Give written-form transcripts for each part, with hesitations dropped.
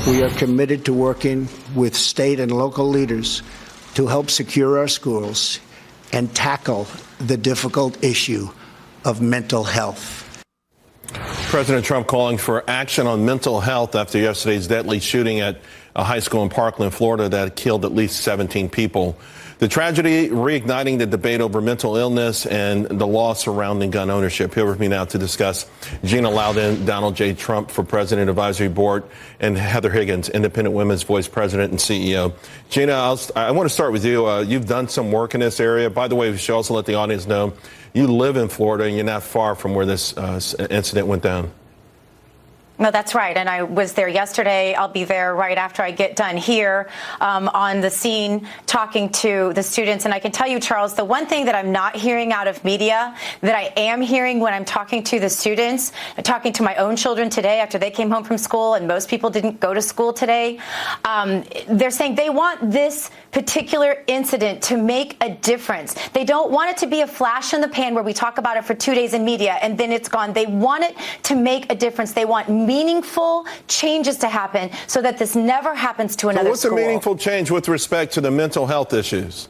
We are committed to working with state and local leaders to help secure our schools and tackle the difficult issue of mental health. President Trump calling for action on mental health after yesterday's deadly shooting at a high school in Parkland, Florida, that killed at least 17 people. The tragedy reigniting the debate over mental illness and the law surrounding gun ownership. Here with me now to discuss, Gina Loudon, Donald J. Trump for President Advisory Board, and Heather Higgins, Independent Women's Voice President and CEO. Gina, I want to start with you. You've done some work in this area. By the way, we should also let the audience know you live in Florida and you're not far from where this incident went down. No, that's right. And I was there yesterday. I'll be there right after I get done here on the scene talking to the students. And I can tell you, Charles, the one thing that I'm not hearing out of media that I am hearing when I'm talking to the students, talking to my own children today after they came home from school, and most people didn't go to school today, they're saying they want this particular incident to make a difference. They don't want it to be a flash in the pan where we talk about it for 2 days in media and then it's gone. They want it to make a difference. They want meaningful changes to happen so that this never happens to another what's school. A meaningful change with respect to the mental health issues?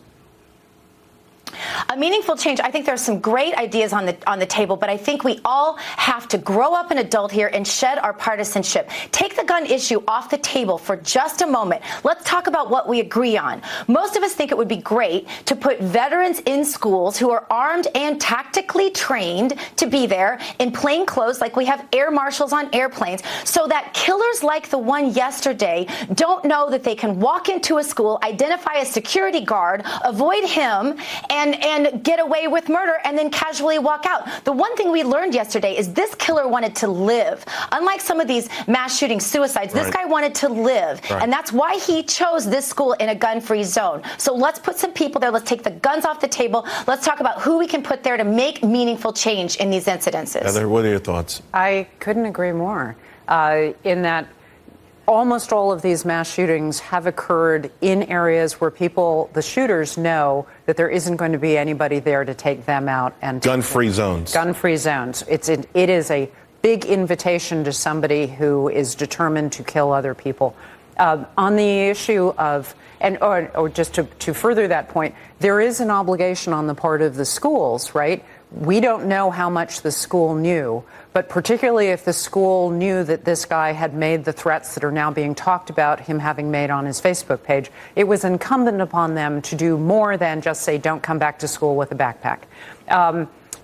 A meaningful change. I think there are some great ideas on the table, but I think we all have to grow up an adult here and shed our partisanship. Take the gun issue off the table for just a moment. Let's talk about what we agree on. Most of us think it would be great to put veterans in schools who are armed and tactically trained to be there in plain clothes, like we have air marshals on airplanes, so that killers like the one yesterday don't know that they can walk into a school, identify a security guard, avoid him, and get away with murder and then casually walk out. The one thing we learned yesterday is this killer wanted to live. Unlike some of these mass shooting suicides, this guy wanted to live. And that's why he chose this school in a gun-free zone. So let's put some people there. Let's take the guns off the table. Let's talk about who we can put there to make meaningful change in these incidences. Heather, what are your thoughts? I couldn't agree more in that almost all of these mass shootings have occurred in areas where the shooters know that there isn't going to be anybody there to take them out. And gun-free zones. Gun-free zones. It is a big invitation to somebody who is determined to kill other people. On the issue of, or just to further that point, there is an obligation on the part of the schools, right? We don't know how much the school knew, but particularly if the school knew that this guy had made the threats that are now being talked about, him having made on his Facebook page, it was incumbent upon them to do more than just say, don't come back to school with a backpack.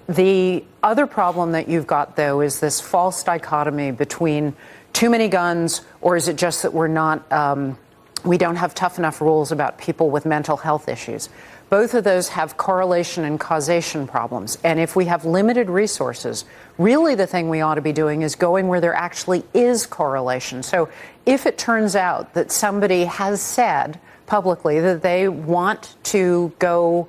The other problem that you've got, though, is this false dichotomy between too many guns, or is it just that we don't have tough enough rules about people with mental health issues? Both of those have correlation and causation problems. And if we have limited resources, really the thing we ought to be doing is going where there actually is correlation. So if it turns out that somebody has said publicly that they want to go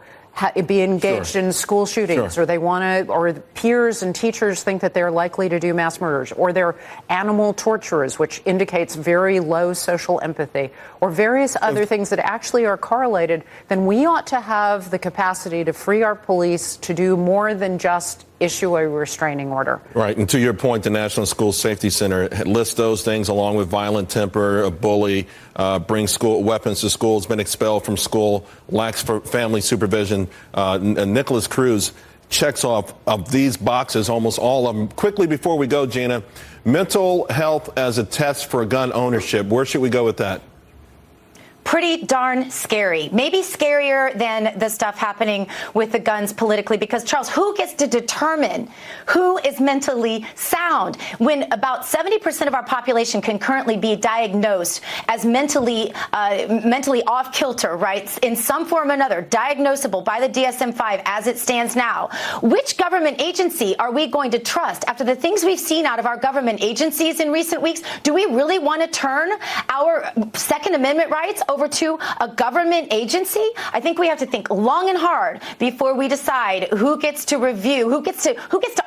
be engaged in school shootings, or they want to, or peers and teachers think that they're likely to do mass murders, or they're animal torturers, which indicates very low social empathy, or various other things that actually are correlated, then we ought to have the capacity to free our police to do more than just issue a restraining order. Right. And to your point, the National School Safety Center lists those things along with violent temper, a bully, bring school weapons to school, has been expelled from school, lacks for family supervision. Nicholas Cruz checks off of these boxes, almost all of them. Quickly before we go, Gina, mental health as a test for gun ownership. Where should we go with that? Pretty darn scary. Maybe scarier than the stuff happening with the guns politically, because, Charles, who gets to determine who is mentally sound when about 70% of our population can currently be diagnosed as mentally off kilter, right, in some form or another, diagnosable by the DSM-5 as it stands now? Which government agency are we going to trust after the things we've seen out of our government agencies in recent weeks? Do we really want to turn our Second Amendment rights over to a government agency? I think we have to think long and hard before we decide who gets to review, who gets to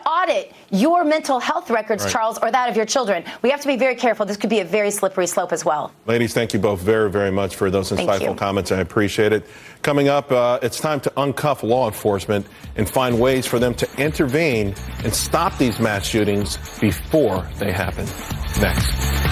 audit your mental health records, Charles, or that of your children. We have to be very careful. This could be a very slippery slope as well. Ladies, thank you both very, very much for those insightful comments. I appreciate it. Coming up, it's time to uncuff law enforcement and find ways for them to intervene and stop these mass shootings before they happen. Next.